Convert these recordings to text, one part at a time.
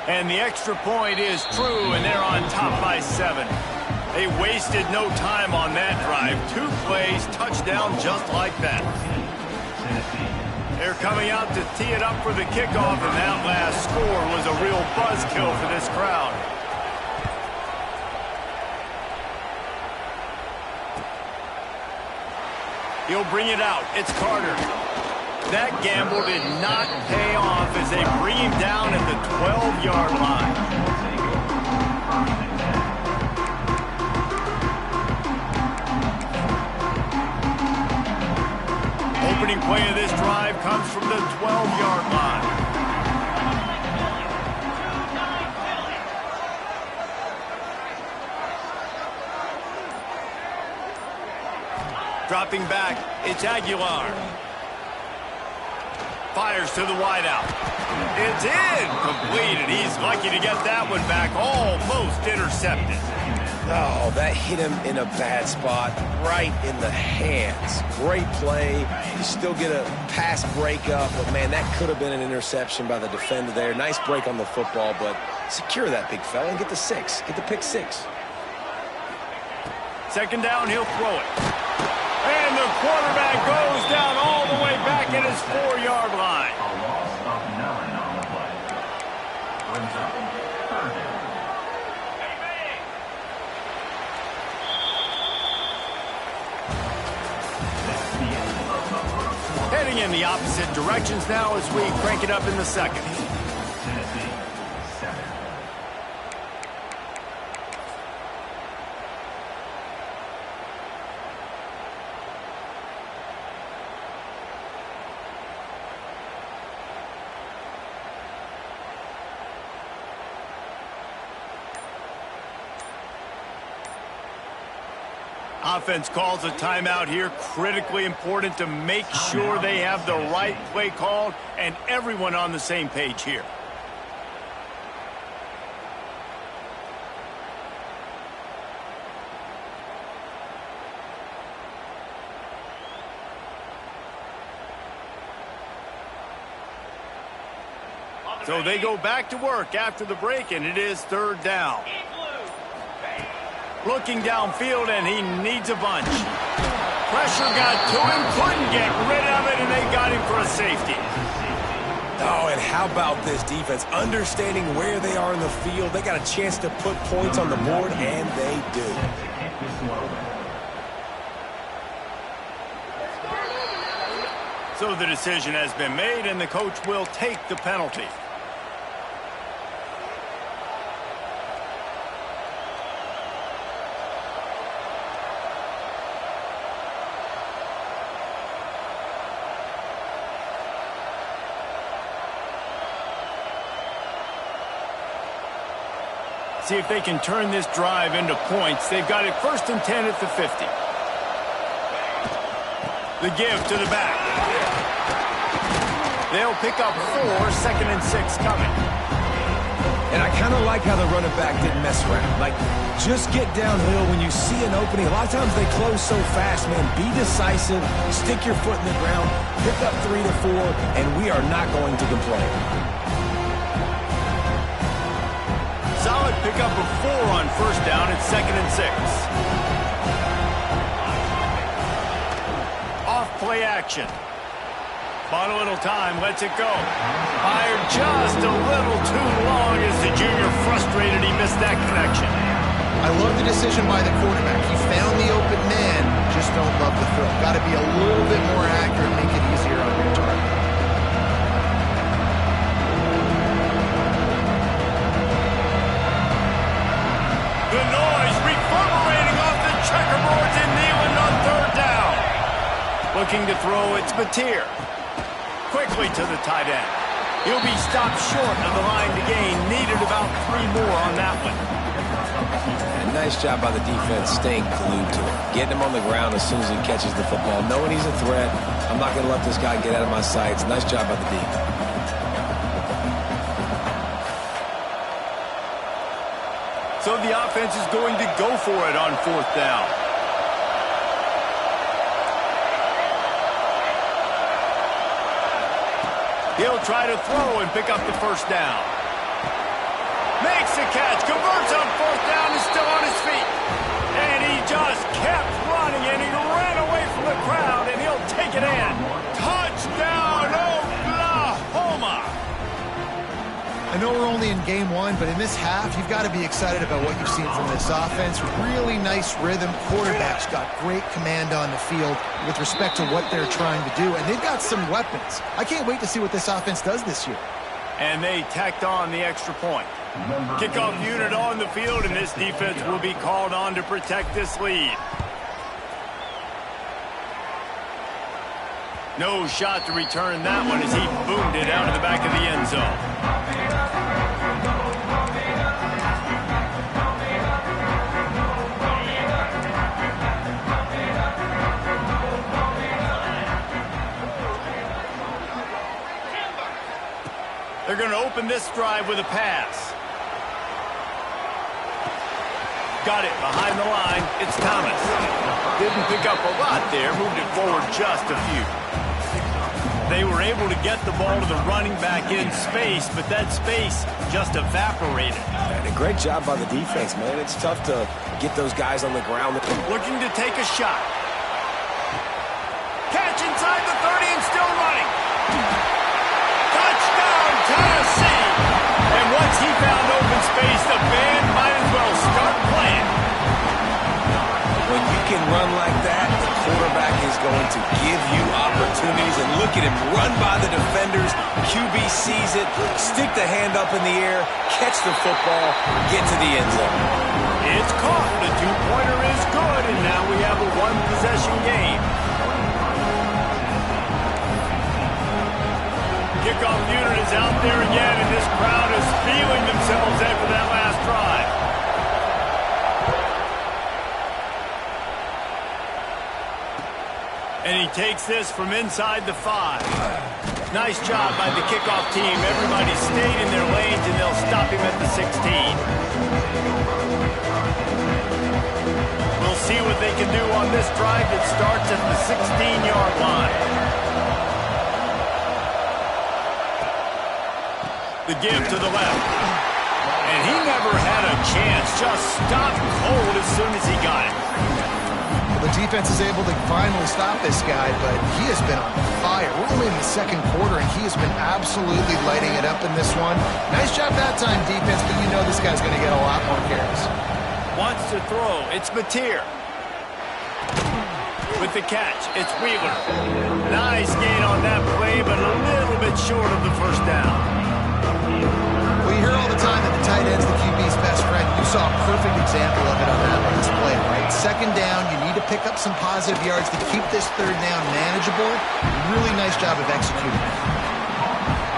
And the extra point is true, and they're on top by 7. They wasted no time on that drive. 2 plays, touchdown just like that. They're coming out to tee it up for the kickoff, and that last score was a real buzzkill for this crowd. He'll bring it out. It's Carter. That gamble did not pay off as they bring him down at the 12-yard line. Opening play of this drive comes from the 12-yard line. Dropping back, it's Aguilar. Fires to the wideout. It's incomplete, and he's lucky to get that one back. Almost intercepted. Oh, that hit him in a bad spot, right in the hands. Great play. You still get a pass breakup, but, man, that could have been an interception by the defender there. Nice break on the football, but secure that big fella and get the 6. Get the pick 6. Second down, he'll throw it. And the quarterback goes down all the way back at his 4-yard line. A loss of 9 on the play. Brings up 3rd down. Heading in the opposite directions now as we crank it up in the second. Tennessee, 7. Offense calls a timeout here. Critically important to make sure they have the right play called and everyone on the same page here. So they go back to work after the break, and it is 3rd down. Looking downfield, and he needs a bunch. Pressure got to him, couldn't get rid of it, and they got him for a safety. Oh, and how about this defense? Understanding where they are in the field. They got a chance to put points on the board, and they do. So the decision has been made, and the coach will take the penalty. See if they can turn this drive into points. They've got it 1st and 10 at the 50. The give to the back. They'll pick up 4, 2nd and 6 coming. And I kind of like how the running back didn't mess around. Like, just get downhill when you see an opening. A lot of times they close so fast, man. Be decisive, stick your foot in the ground, pick up 3 to 4, and we are not going to complain. Solid pickup of 4 on 1st down at 2nd and 6. Off play action. Bought a little time, lets it go. Fired just a little too long as the junior frustrated he missed that connection. I love the decision by the quarterback. He found the open man, just don't love the throw. Got to be a little bit more accurate, make it easier on your target. The noise reverberating off the checkerboards in Neyland on 3rd down. Looking to throw, it's Mateer. Quickly to the tight end. He'll be stopped short of the line to gain. Needed about 3 more on that one. And nice job by the defense staying glued to it. Getting him on the ground as soon as he catches the football. Knowing he's a threat. I'm not going to let this guy get out of my sights. Nice job by the defense. So the offense is going to go for it on 4th down. He'll try to throw and pick up the 1st down. Makes the catch, converts on fourth down, is still on his feet. And he just kept running, and he ran away from the crowd, and he'll take it in. Touchdown, Oklahoma! I know we're only in game one, but in this half, you've got to be excited about what you've seen from this offense. Really nice rhythm. Quarterback's got great command on the field with respect to what they're trying to do, and they've got some weapons. I can't wait to see what this offense does this year. And they tacked on the extra point. Kickoff unit on the field, and this defense will be called on to protect this lead. No shot to return that one as he boomed it out of the back of the end zone. They're going to open this drive with a pass. Got it behind the line. It's Thomas. Didn't pick up a lot there. Moved it forward just a few. They were able to get the ball to the running back in space, but that space just evaporated. And a great job by the defense, man. It's tough to get those guys on the ground. Looking to take a shot. Catch inside the 30 and still running. Touchdown, Tennessee! And once he found open space, the band might as well start playing. When you can run like that, the quarterback is going to give you opportunities. And look at him run by the defenders. QB sees it, stick the hand up in the air, catch the football, get to the end zone. It's caught. The two-pointer is good, and now we have a one-possession game. Kickoff unit is out there again, and this crowd is feeling themselves after that last drive. And he takes this from inside the 5. Nice job by the kickoff team. Everybody stayed in their lanes, and they'll stop him at the 16. We'll see what they can do on this drive that starts at the 16-yard line. The give to the left. And he never had a chance. Just stopped cold as soon as he got it. Well, the defense is able to finally stop this guy, but he has been on fire. We're only in the second quarter, and he has been absolutely lighting it up in this one. Nice job that time, defense, but you know this guy's going to get a lot more carries. Wants to throw. It's Mateer. With the catch, it's Wheeler. Nice gain on that play, but a little bit short of the first down. We hear all the time that the tight end's the QB's best friend. You saw a perfect example of it on that last play, right? Second down, you need to pick up some positive yards to keep this third down manageable. Really nice job of executing.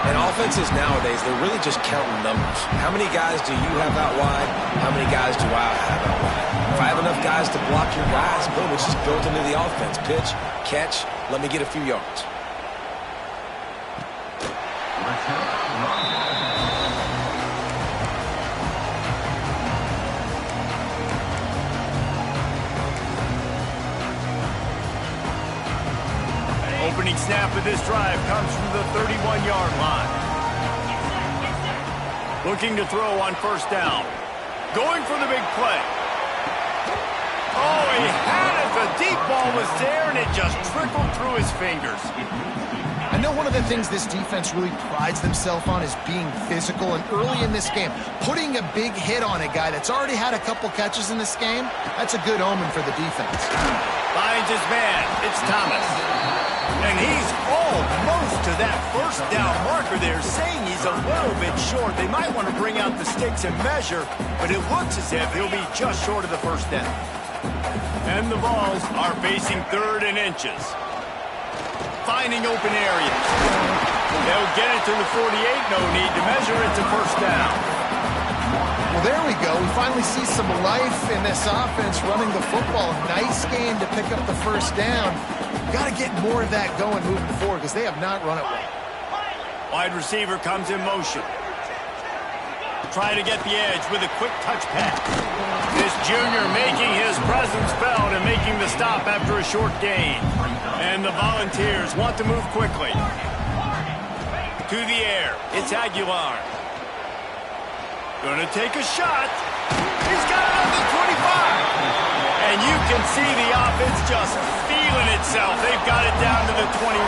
And offenses nowadays, they're really just counting numbers. How many guys do you have out wide? How many guys do I have out wide? If I have enough guys to block your guys, boom, it's just built into the offense. Pitch, catch, let me get a few yards. Opening snap of this drive comes from the 31-yard line. Looking to throw on first down. Going for the big play. Oh, he had it. The deep ball was there, and it just trickled through his fingers. I know one of the things this defense really prides themselves on is being physical, and early in this game, putting a big hit on a guy that's already had a couple catches in this game, that's a good omen for the defense. Finds his man. It's Thomas. And he's almost to that first down marker there, saying he's a little bit short. They might want to bring out the sticks and measure, but it looks as if he'll be just short of the first down. And the Vols are facing third and inches. Finding open areas. They'll get it to the 48. No need to measure it to first down. Well, there we go. We finally see some life in this offense running the football. Nice game to pick up the first down. Got to get more of that going moving forward because they have not run it well. Wide receiver comes in motion. Trying to get the edge with a quick touch pass. This junior making his presence felt and making the stop after a short gain. And the Volunteers want to move quickly. To the air, it's Aguilar. Gonna take a shot. He's got it on the 25. And you can see the offense just feeling itself. They've got it down to the 21.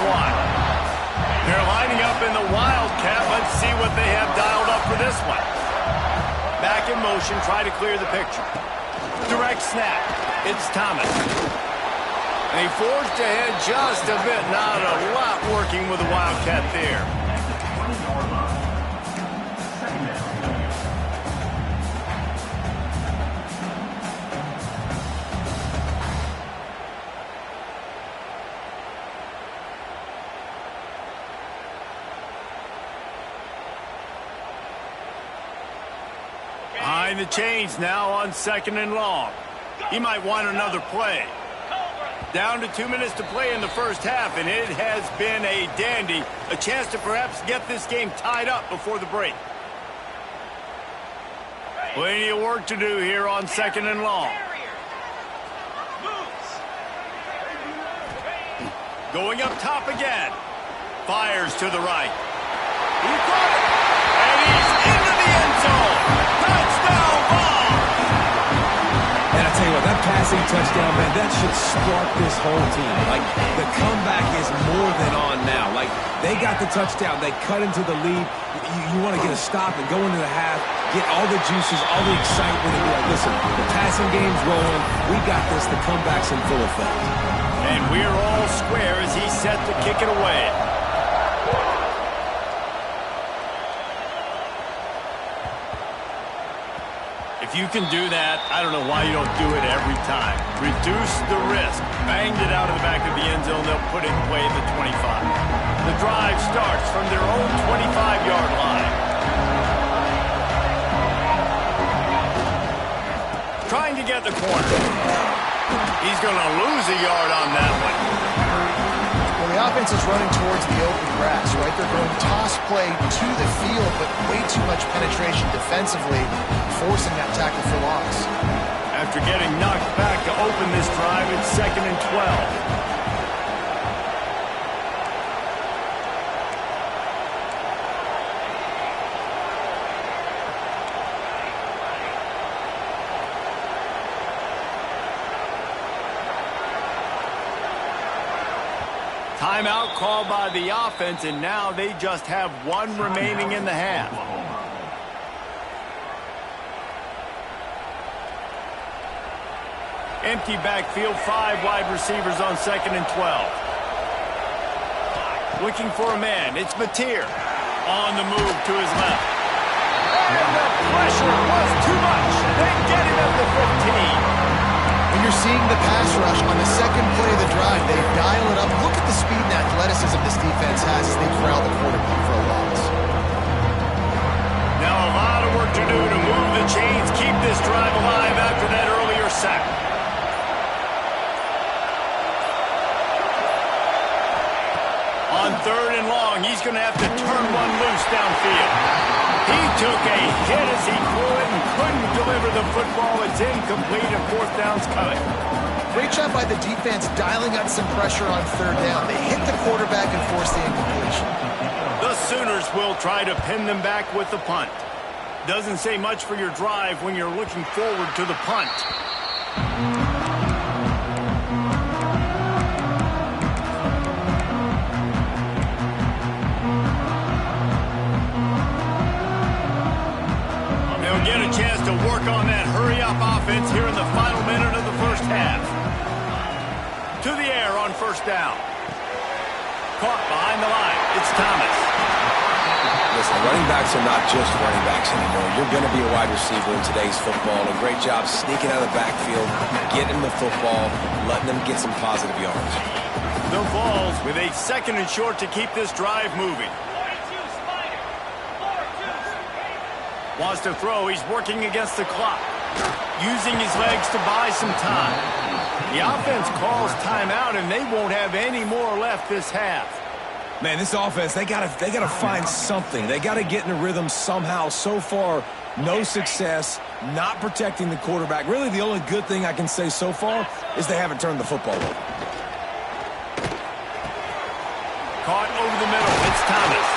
They're lining up in the Wildcat. Let's see what they have dialed up for this one. Back in motion, try to clear the picture. Direct snap. It's Thomas. They forged ahead just a bit. Not a lot working with the Wildcat there. Behind the chains now on 2nd and long. He might want another play. Down to 2 minutes to play in the first half, and it has been a dandy. A chance to perhaps get this game tied up before the break. Plenty of work to do here on 2nd and long. Going up top again. Fires to the right. He caught it. And he's into the end zone. Touchdown ball. And I tell you what, that passing touchdown, man, that should spark this whole team. Like, the comeback is more than on now. Like, they got the touchdown. They cut into the lead. You want to get a stop and go into the half, get all the juices, all the excitement, and be like, listen, the passing game's rolling. We got this. The comeback's in full effect. And we're all square as he's set to kick it away. If you can do that, I don't know why you don't do it every time. Reduce the risk. Banged it out of the back of the end zone. They'll put it in play at the 25. The drive starts from their own 25-yard line. Trying to get the corner. He's going to lose a yard on that one. Well, the offense is running towards the open grass, right? They're going toss play to the field, but way too much penetration defensively, forcing that tackle for loss. After getting knocked back to open this drive, it's 2nd and 12. Timeout called by the offense, and now they just have one remaining in the half. Empty backfield, 5 wide receivers on 2nd and 12. Looking for a man, it's Mateer. On the move to his left. And the pressure was too much. They get him at the 15. When you're seeing the pass rush on the second play of the drive, they dial it up. Look at the speed and athleticism this defense has as they corral the quarterback for a loss. Now a lot of work to do to move the chains, keep this drive alive after that earlier sack. On 3rd and long, he's going to have to turn one loose downfield. He took a hit as he threw it and couldn't deliver the football. It's incomplete and 4th down's coming. Great job by the defense dialing up some pressure on 3rd down. They hit the quarterback and forced the incompletion. The Sooners will try to pin them back with the punt. Doesn't say much for your drive when you're looking forward to the punt. Get a chance to work on that hurry-up offense here in the final minute of the first half. To the air on 1st down. Caught behind the line. It's Thomas. Listen, running backs are not just running backs anymore. You're going to be a wide receiver in today's football. A great job sneaking out of the backfield, getting the football, letting them get some positive yards. The Vols with a 2nd and short to keep this drive moving. Wants to throw. He's working against the clock. Using his legs to buy some time. The offense calls timeout, and they won't have any more left this half. Man, this offense, they gotta find something. They gotta get in a rhythm somehow. So far, no success, not protecting the quarterback. Really, the only good thing I can say so far is they haven't turned the football over. Caught over the middle. It's Thomas.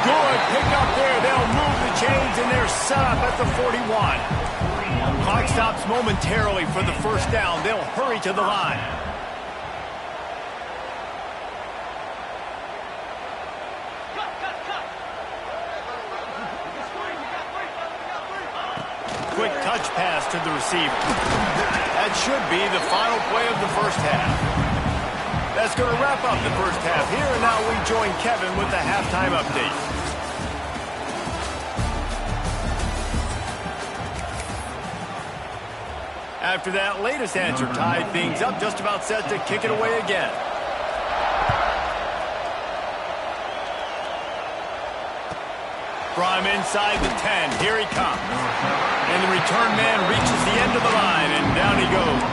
Good pick up there. They'll move the chains, and they're set up at the 41. Clock stops momentarily for the first down. They'll hurry to the line. Quick touch pass to the receiver. That should be the final play of the first half. That's going to wrap up the first half here, and now we join Kevin with the halftime update. After that latest answer tied things up, just about set to kick it away again. From inside the 10, here he comes. And the return man reaches the end of the line, and down he goes.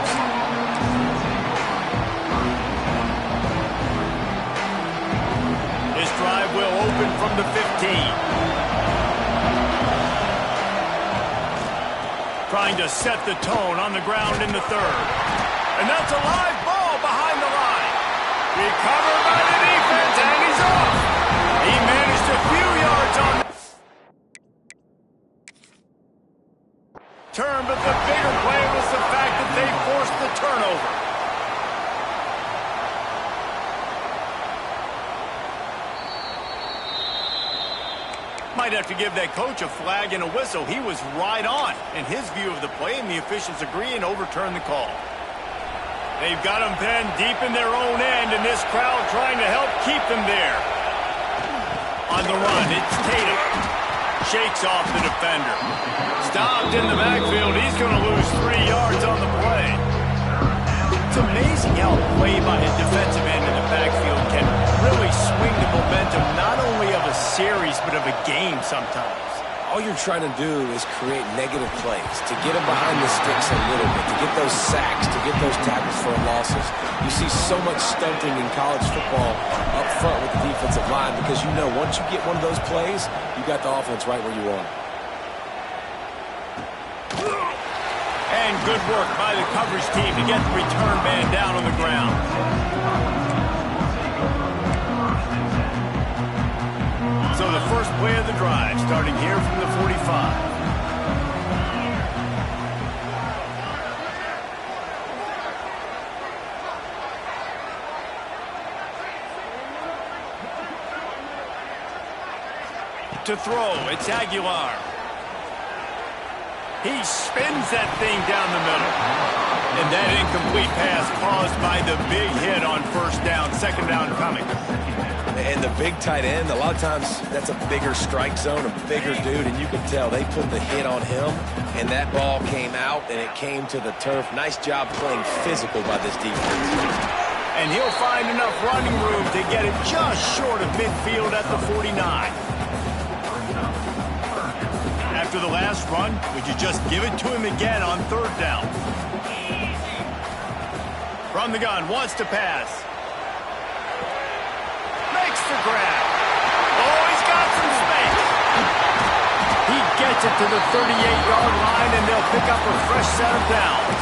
This drive will open from the 15. Trying to set the tone on the ground in the third. And that's a live ball behind the line. Recovered by the defense, and he's off. He managed a few yards on the turn, but the bigger play was the fact that they forced the turnover. Might have to give that coach a flag and a whistle. He was right on in his view of the play, and the officials agree and overturn the call. They've got them penned deep in their own end, and this crowd trying to help keep them there. On the run, it's Tatum. Shakes off the defender. Stopped in the backfield. He's going to lose 3 yards on the play. It's amazing how a play by a defensive end in the backfield can really swing the momentum not only of a series but of a game sometimes. All you're trying to do is create negative plays, to get them behind the sticks a little bit, to get those sacks, to get those tackles for losses. You see so much stunting in college football up front with the defensive line because you know once you get one of those plays, you got the offense right where you want it. And good work by the coverage team to get the return man down on the ground. So the first play of the drive, starting here from the 45. To throw, it's Aguilar. He spins that thing down the middle. And that incomplete pass caused by the big hit on first down, second down coming. And the big tight end, a lot of times that's a bigger strike zone, a bigger dude, and you can tell they put the hit on him, and that ball came out, and it came to the turf. Nice job playing physical by this defense. And he'll find enough running room to get it just short of midfield at the 49. After the last run, would you just give it to him again on third down? From the gun, wants to pass. Makes the grab. Oh, he's got some space. He gets it to the 38-yard line, and they'll pick up a fresh set of downs.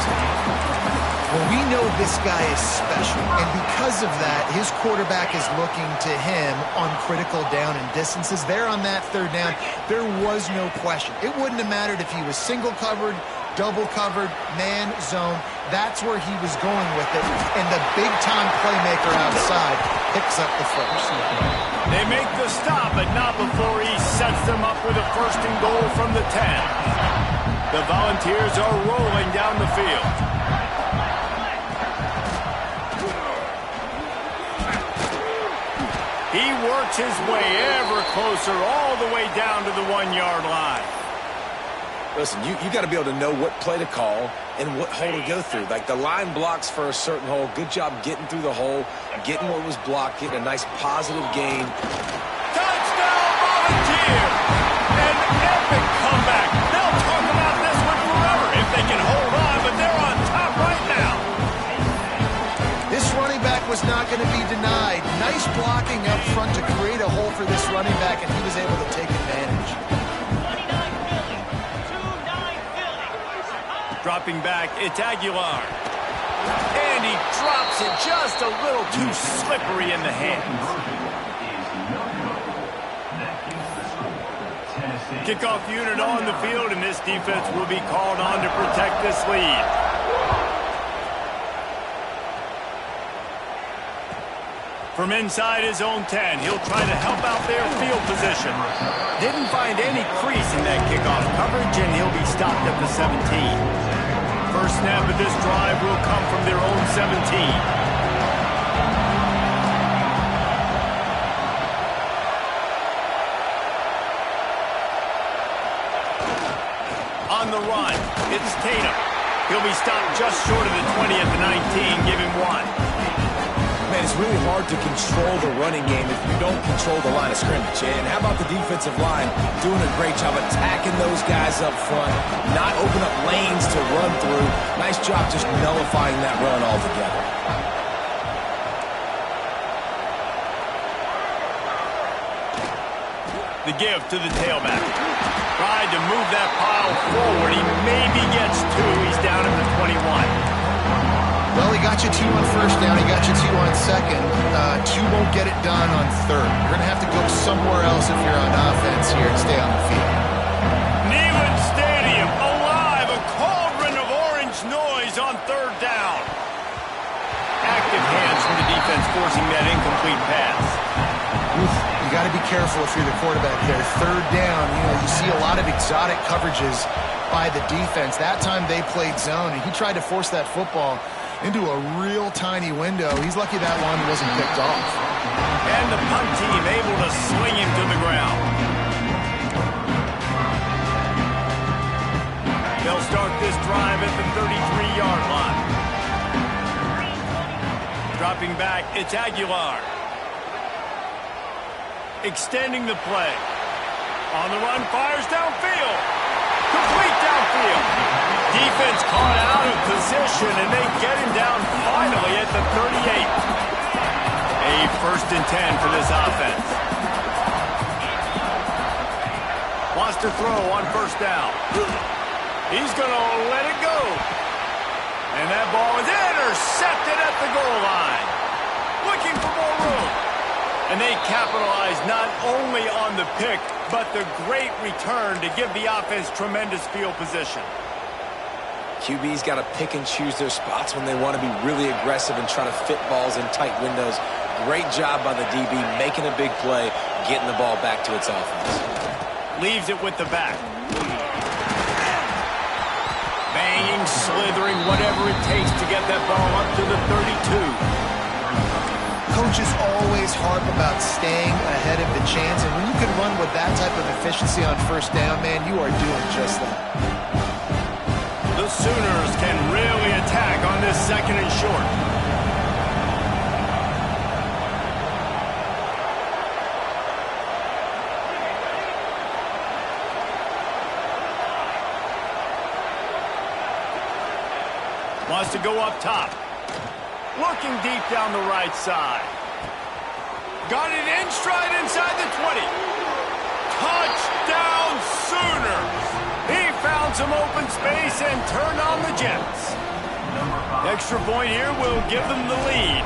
Well, we know this guy is special, and because of that, his quarterback is looking to him on critical down and distances. There on that third down, there was no question. It wouldn't have mattered if he was single covered, double covered, man, zone. That's where he was going with it, and the big-time playmaker outside picks up the first. They make the stop, but not before he sets them up with a first and goal from the 10. The Volunteers are rolling down the field. He works his way ever closer all the way down to the 1-yard line. Listen, you got to be able to know what play to call and what hole to go through. Like the line blocks for a certain hole. Good job getting through the hole, getting what was blocked, getting a nice positive gain. Touchdown, Volunteer! An epic comeback. They'll talk about this one forever if they can hold on, but they're on top right now. This running back was not going to be denied. Nice blocking up front to create a hole for this running back, and he was able to take advantage. Dropping back, it's Aguilar. And he drops it just a little too slippery in the hands. Kickoff unit on the field, and this defense will be called on to protect this lead. From inside his own 10, he'll try to help out their field position. Didn't find any crease in that kickoff coverage, and he'll be stopped at the 17. First snap of this drive will come from their own 17. On the run, it's Tatum. He'll be stopped just short of the 20 at the 19, give him 1. Man, it's really hard to control the running game if you don't control the line of scrimmage. And how about the defensive line doing a great job attacking those guys up front, not open up lanes to run through. Nice job just nullifying that run altogether. The give to the tailback. Tried to move that pile forward. He maybe gets 2. He's down at the 21. Well, he got you 2 on first down. He got you 2 on second. 2 won't get it done on third. You're going to have to go somewhere else if you're on offense here and stay on the field. Neyland Stadium alive. A cauldron of orange noise on third down. Active hands from the defense forcing that incomplete pass. You got to be careful if you're the quarterback there. Third down, you see a lot of exotic coverages by the defense. That time they played zone, and he tried to force that football into a real tiny window. He's lucky that one wasn't picked off. And the punt team able to sling him to the ground. They'll start this drive at the 33-yard line. Dropping back, it's Aguilar. Extending the play. On the run, fires downfield. Complete downfield. Defense caught out of position, and they get him down finally at the 38. A 1st and 10 for this offense. Wants to throw on first down. He's going to let it go. And that ball is intercepted at the goal line. Looking for more room. And they capitalize not only on the pick, but the great return to give the offense tremendous field position. QB's got to pick and choose their spots when they want to be really aggressive and try to fit balls in tight windows. Great job by the DB making a big play, getting the ball back to its offense. Leaves it with the back. Banging, slithering, whatever it takes to get that ball up to the 32. Coaches always harp about staying ahead of the chains, and when you can run with that type of efficiency on first down, man, you are doing just that. The Sooners can really attack on this 2nd and short. Wants to go up top. Looking deep down the right side. Got it in stride inside the 20. Touchdown Sooners. He found some open space and turned on the Jets. Extra point here will give them the lead.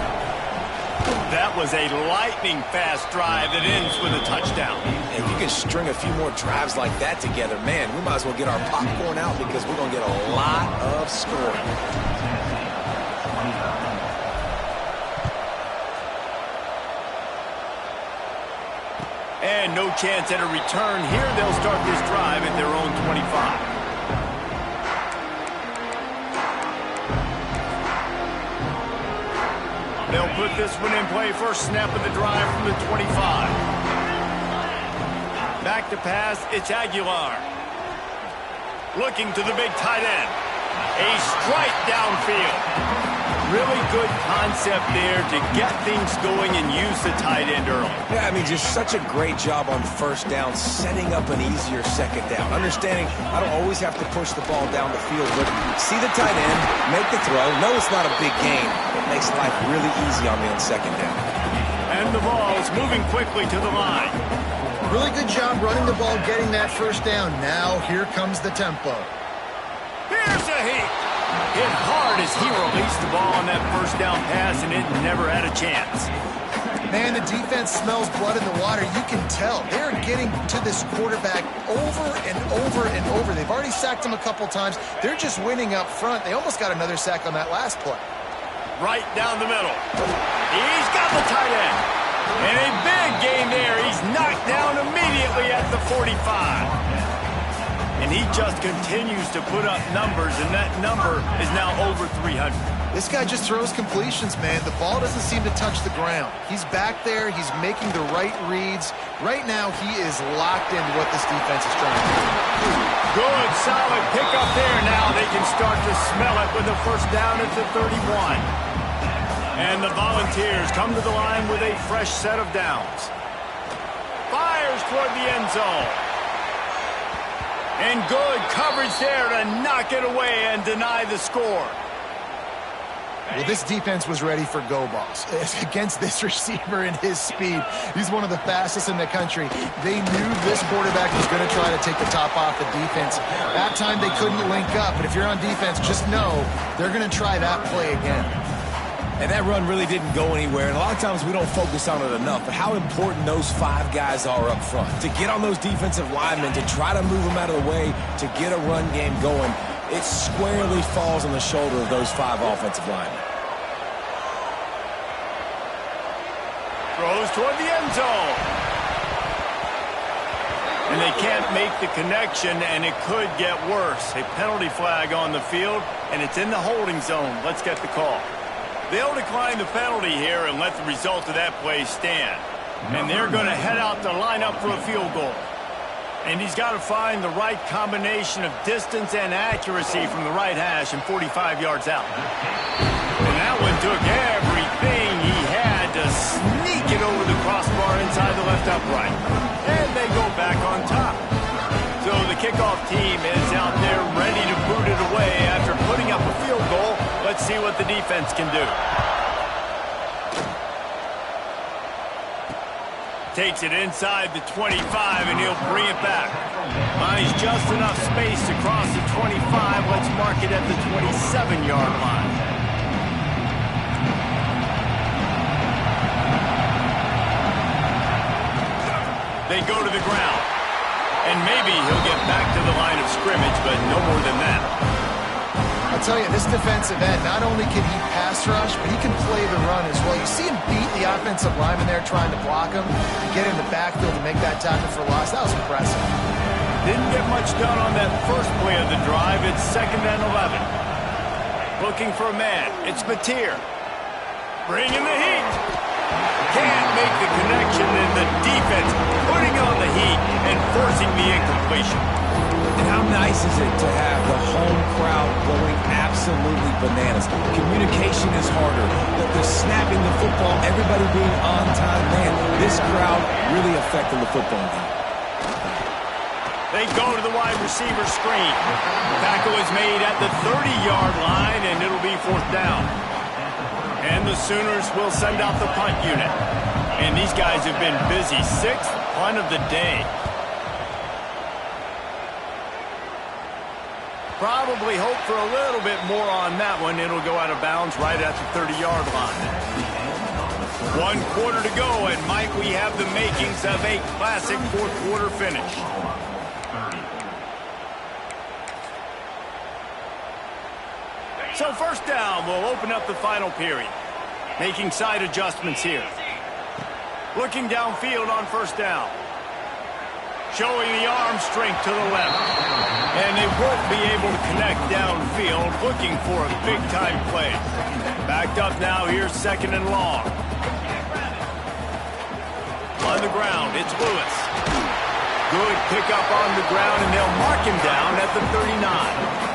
That was a lightning-fast drive that ends with a touchdown. If you can string a few more drives like that together, man, we might as well get our popcorn out because we're going to get a lot of scoring. And no chance at a return here. They'll start this drive at their own 25. They'll put this one in play. First snap of the drive from the 25. Back to pass, it's Aguilar. Looking to the big tight end. A strike downfield. Really good concept there to get things going and use the tight end early. Yeah, I mean, just such a great job on first down, setting up an easier second down. Understanding I don't always have to push the ball down the field, but see the tight end, make the throw. No, it's not a big gain. It makes life really easy on me on second down. And the ball is moving quickly to the line. Really good job running the ball, getting that first down. Now here comes the tempo. Here's a heat. Hit hard as he released the ball on that first down pass, and it never had a chance. Man, the defense smells blood in the water. You can tell. They're getting to this quarterback over and over and over. They've already sacked him a couple times. They're just winning up front. They almost got another sack on that last play. Right down the middle. He's got the tight end. And a big gain there. He's knocked down immediately at the 45. And he just continues to put up numbers, and that number is now over 300. This guy just throws completions, man. The ball doesn't seem to touch the ground. He's back there. He's making the right reads. Right now, he is locked into what this defense is trying to do. Good, solid pickup there. Now they can start to smell it with a first down at the 31. And the Volunteers come to the line with a fresh set of downs. Fires toward the end zone. And good coverage there to knock it away and deny the score. Well, this defense was ready for go balls. Against this receiver and his speed, he's one of the fastest in the country. They knew this quarterback was going to try to take the top off the defense. That time they couldn't link up, but if you're on defense, just know they're going to try that play again. And that run really didn't go anywhere, and a lot of times we don't focus on it enough, but how important those 5 guys are up front. To get on those defensive linemen, to try to move them out of the way, to get a run game going, it squarely falls on the shoulder of those 5 offensive linemen. Throws toward the end zone. And they can't make the connection, and it could get worse. A penalty flag on the field, and it's in the holding zone. Let's get the call. They'll decline the penalty here and let the result of that play stand. And they're going to head out to line up for a field goal. And he's got to find the right combination of distance and accuracy from the right hash and 45 yards out. And that one took everything he had to sneak it over the crossbar inside the left upright. And they go back on top. So the kickoff team is out there ready to boot it away after putting up a field goal. Let's see what the defense can do. Takes it inside the 25, and he'll bring it back. Finds just enough space to cross the 25. Let's mark it at the 27-yard line. They go to the ground. And maybe he'll get back to the line of scrimmage, but no more than that. I'll tell you, this defensive end, not only can he pass rush, but he can play the run as well. You see him beat the offensive lineman there trying to block him, get in the backfield to make that tackle for loss. That was impressive. Didn't get much done on that first play of the drive. It's 2nd and 11. Looking for a man. It's Mateer. Bringing the heat. Can't make the connection, and the defense putting on the heat and forcing the incompletion. And how nice is it to have the home crowd going absolutely bananas? Communication is harder. The snapping the football, everybody being on time. Man, this crowd really affecting the football game. They go to the wide receiver screen. Tackle is made at the 30-yard line, and it'll be 4th down. And the Sooners will send out the punt unit. And these guys have been busy. 6th punt of the day. Probably hope for a little bit more on that one. It'll go out of bounds right at the 30-yard line. 1 quarter to go, and Mike, we have the makings of a classic 4th quarter finish. So 1st down, we'll open up the final period. Making side adjustments here. Looking downfield on 1st down. Showing the arm strength to the left. And they won't be able to connect downfield, looking for a big-time play. Backed up now, here's 2nd and long. On the ground, it's Lewis. Good pickup on the ground, and they'll mark him down at the 39.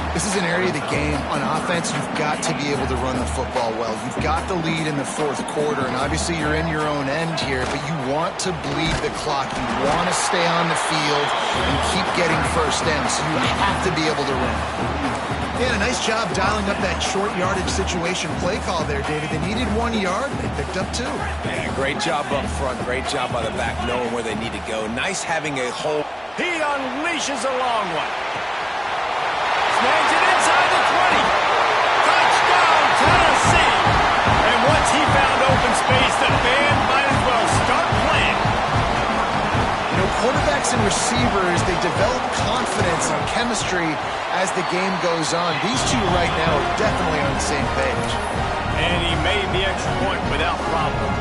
This is an area of the game. On offense, you've got to be able to run the football well. You've got the lead in the 4th quarter, and obviously you're in your own end here, but you want to bleed the clock. You want to stay on the field and keep getting first downs. So you have to be able to run. Yeah, a nice job dialing up that short yardage situation play call there, David. They needed 1 yard, and they picked up 2. Yeah, great job up front. Great job by the back knowing where they need to go. Nice having a hole. He unleashes a long one. Snags it inside the 20. Touchdown, Tennessee. And once he found open space, the band might as well start playing. You know, quarterbacks and receivers, they develop confidence and chemistry as the game goes on. These two right now are definitely on the same page. And he made the extra point without problem.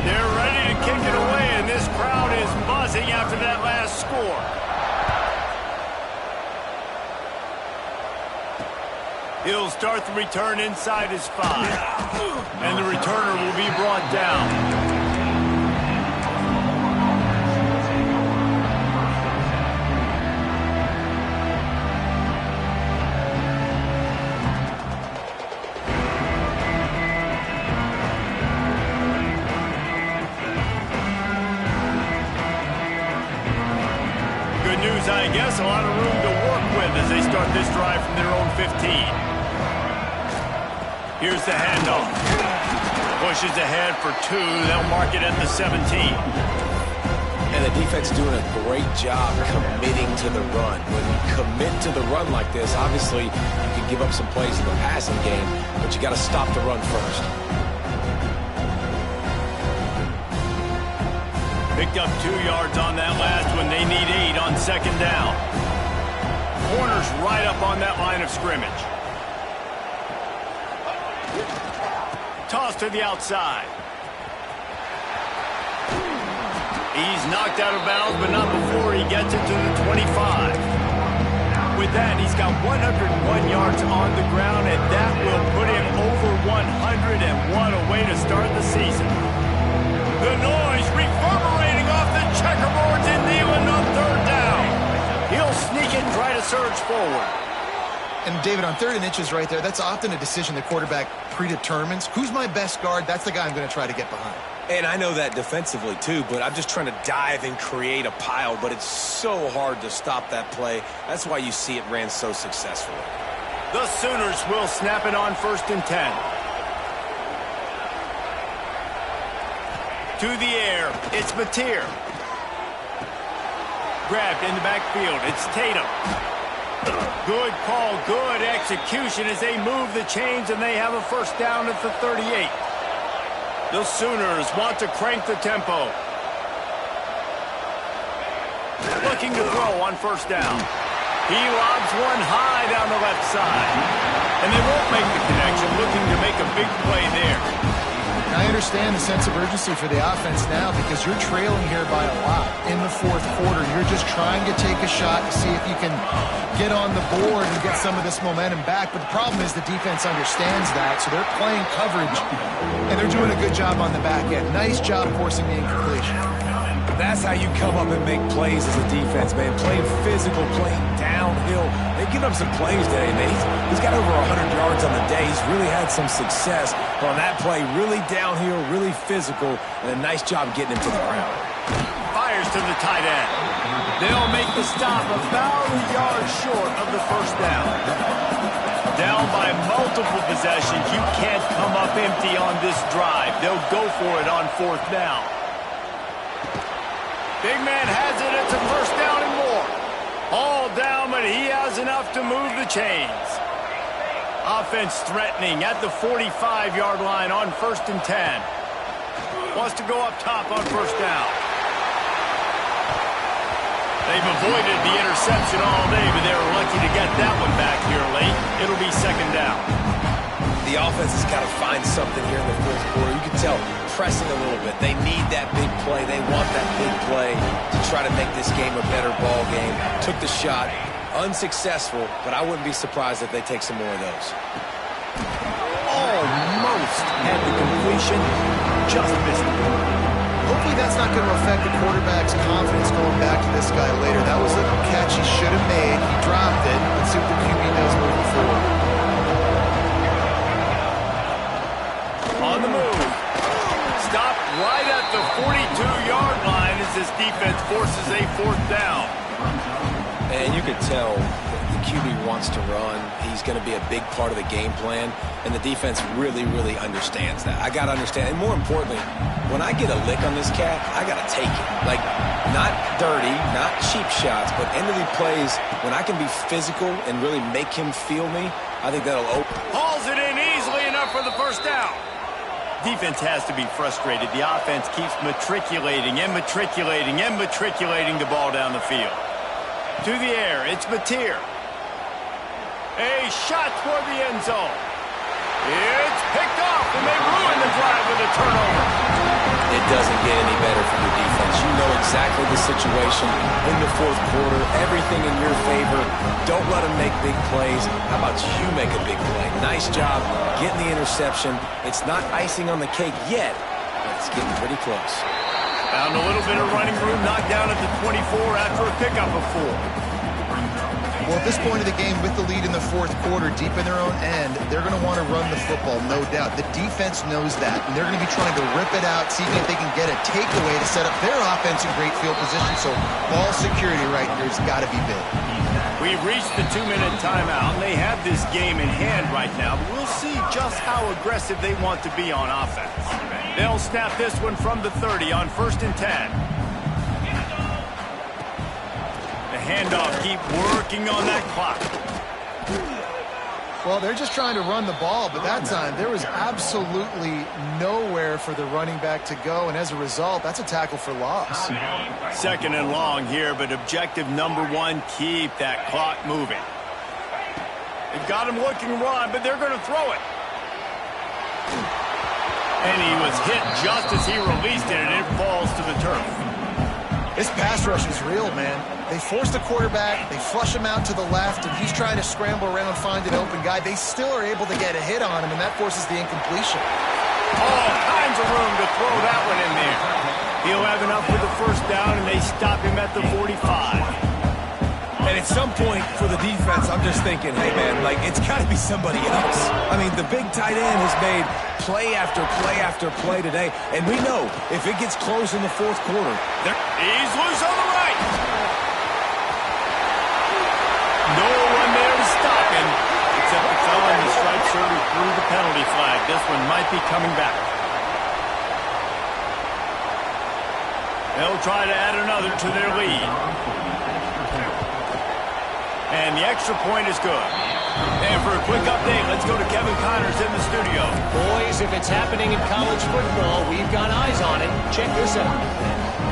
They're ready to kick it away, and this crowd is buzzing after that last score. He'll start the return inside his 5. And the returner will be brought down. Good news, I guess. A lot of room to work with as they start this drive from their own 15. Here's the handoff. Pushes ahead for 2. They'll mark it at the 17. And the defense doing a great job committing to the run. When you commit to the run like this, obviously you can give up some plays in the passing game, but you got to stop the run first. Picked up 2 yards on that last one. They need 8 on second down. Corner's right up on that line of scrimmage. Toss to the outside. He's knocked out of bounds, but not before he gets it to the 25. With that, he's got 101 yards on the ground, and that will put him over 101 away to start the season. The noise reverberating off the checkerboards in Neyland on third down. He'll sneak it and try to surge forward. And David, on 3rd and inches right there, that's often a decision the quarterback predetermines. Who's my best guard? That's the guy I'm going to try to get behind. And I know that defensively too, but I'm just trying to dive and create a pile, but it's so hard to stop that play. That's why you see it ran so successfully. The Sooners will snap it on 1st and 10. To the air, it's Mateer. Grabbed in the backfield, it's Tatum. Good call, good execution as they move the chains, and they have a first down at the 38. The Sooners want to crank the tempo. Looking to throw on 1st down. He lobs one high down the left side. And they won't make the connection, looking to make a big play there. I understand the sense of urgency for the offense now because you're trailing here by a lot in the 4th quarter. You're just trying to take a shot to see if you can get on the board and get some of this momentum back. But the problem is the defense understands that, so they're playing coverage, and they're doing a good job on the back end. Nice job forcing the incompletion. That's how you come up and make plays as a defense, man. Playing physical, playing downhill. They've given up some plays today, man. He's got over 100 yards on the day. He's really had some success on that play. Really downhill, really physical, and a nice job getting him to the ground. Fires to the tight end. They'll make the stop about a yard short of the first down. Down by multiple possessions. You can't come up empty on this drive. They'll go for it on 4th down. Big man has it. It's a first down and more. All down, but he has enough to move the chains. Offense threatening at the 45-yard line on 1st and 10. Wants to go up top on 1st down. They've avoided the interception all day, but they were lucky to get that one back here late. It'll be 2nd down. The offense has got to find something here in the 4th quarter. You can tell pressing a little bit. They need that big play. They want that big play to try to make this game a better ball game. Took the shot. Unsuccessful, but I wouldn't be surprised if they take some more of those. Almost had the completion. Just missed it. Hopefully that's not going to affect the quarterback's confidence going back to this guy later. That was a catch he should have made. He dropped it. Let's see what the QB does moving forward. On the move. Stopped right at the 42-yard line as this defense forces a 4th down. And you could tell the QB wants to run. He's going to be a big part of the game plan, and the defense really, really understands that. I got to understand, and more importantly, when I get a lick on this cat, I got to take it. Like, not dirty, not cheap shots, but end of the plays, when I can be physical and really make him feel me, I think that'll open. Hauls it in easily enough for the first down. Defense has to be frustrated. The offense keeps matriculating and matriculating and matriculating the ball down the field. To the air, it's Mateer. A shot toward the end zone. It's picked off, and they ruin the drive with a turnover. It doesn't get any better for your defense. You know exactly the situation in the fourth quarter. Everything in your favor. Don't let them make big plays. How about you make a big play? Nice job getting the interception. It's not icing on the cake yet, but it's getting pretty close. Found a little bit of running room, knocked down at the 24 after a pickup of 4. Well, at this point of the game, with the lead in the fourth quarter, deep in their own end, they're going to want to run the football, no doubt. The defense knows that, and they're going to be trying to rip it out, seeing if they can get a takeaway to set up their offense in great field position. So ball security right here has got to be big. We've reached the 2-minute timeout, and they have this game in hand right now. But we'll see just how aggressive they want to be on offense. They'll snap this one from the 30 on 1st and 10. Handoff, keep working on that clock. Well, they're just trying to run the ball, but that time there was absolutely nowhere for the running back to go, and as a result, that's a tackle for loss. 2nd and long here, but objective number 1, keep that clock moving. They've got him looking to run, but they're going to throw it. And he was hit just as he released it, and it falls to the turf. This pass rush is real, man. They force the quarterback, they flush him out to the left, and he's trying to scramble around, find an open guy. They still are able to get a hit on him, and that forces the incompletion. All kinds of room to throw that one in there. He'll have enough for the 1st down, and they stop him at the 45. And at some point for the defense, I'm just thinking, hey, man, like, it's got to be somebody else. I mean, the big tight end has made play after play after play today, and we know if it gets close in the fourth quarter. He's loose on the right. No one there to stop him, except the fellow in the striped shirt who threw the penalty flag. This one might be coming back. They'll try to add another to their lead. And the extra point is good. And for a quick update, let's go to Kevin Connors in the studio. Boys, if it's happening in college football, we've got eyes on it. Check this out.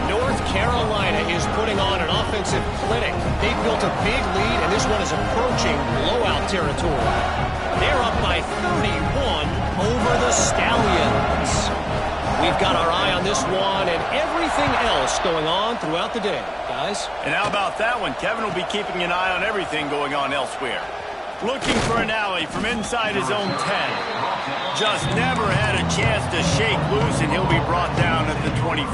North Carolina is putting on an offensive clinic. They've built a big lead, and this one is approaching blowout territory. They're up by 31 over the Stallions. We've got our eye on this one and everything else going on throughout the day, guys. And how about that one? Kevin will be keeping an eye on everything going on elsewhere. Looking for an alley from inside his own 10. Just never had a chance to shake loose, and he'll be brought down at the 24.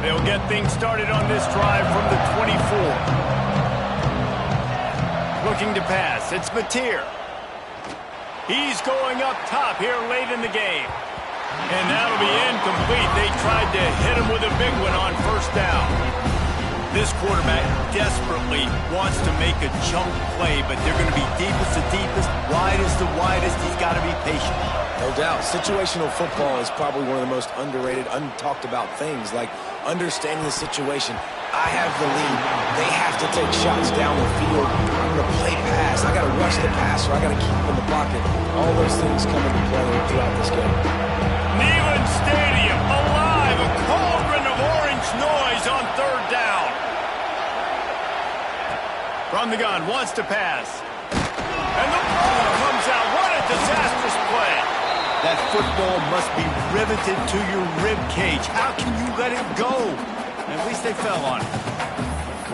They'll get things started on this drive from the 24. Looking to pass. It's Mateer. He's going up top here late in the game. And that'll be incomplete. They tried to hit him with a big one on 1st down. This quarterback desperately wants to make a chunk play, but they're going to be deepest to deepest, widest to widest. He's got to be patient. No doubt. Situational football is probably one of the most underrated, untalked about things, like understanding the situation. I have the lead. They have to take shots down the field. I'm going to play pass. I got to rush the passer. I got to keep him in the pocket. All those things come into play throughout this game. Neyland Stadium alive. A cauldron of orange noise on 3rd down. From the gun, wants to pass. And the ball comes out. What a disastrous play. That football must be riveted to your rib cage. How can you let it go? At least they fell on it.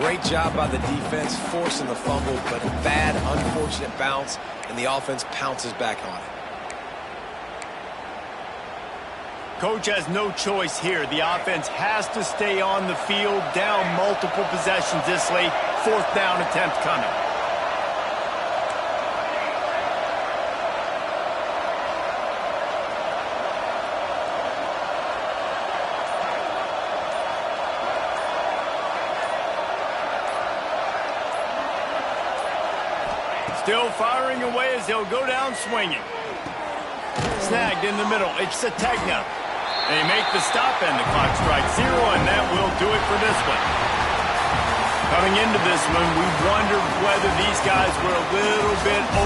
Great job by the defense, forcing the fumble, but a bad, unfortunate bounce, and the offense pounces back on it. Coach has no choice here. The offense has to stay on the field, down multiple possessions this late. 4th down attempt coming. Still firing away as they'll go down swinging. Snagged in the middle. It's Sategna. They make the stop and the clock strikes 0, and that will do it for this one. Coming into this one, we wondered whether these guys were a little bit over.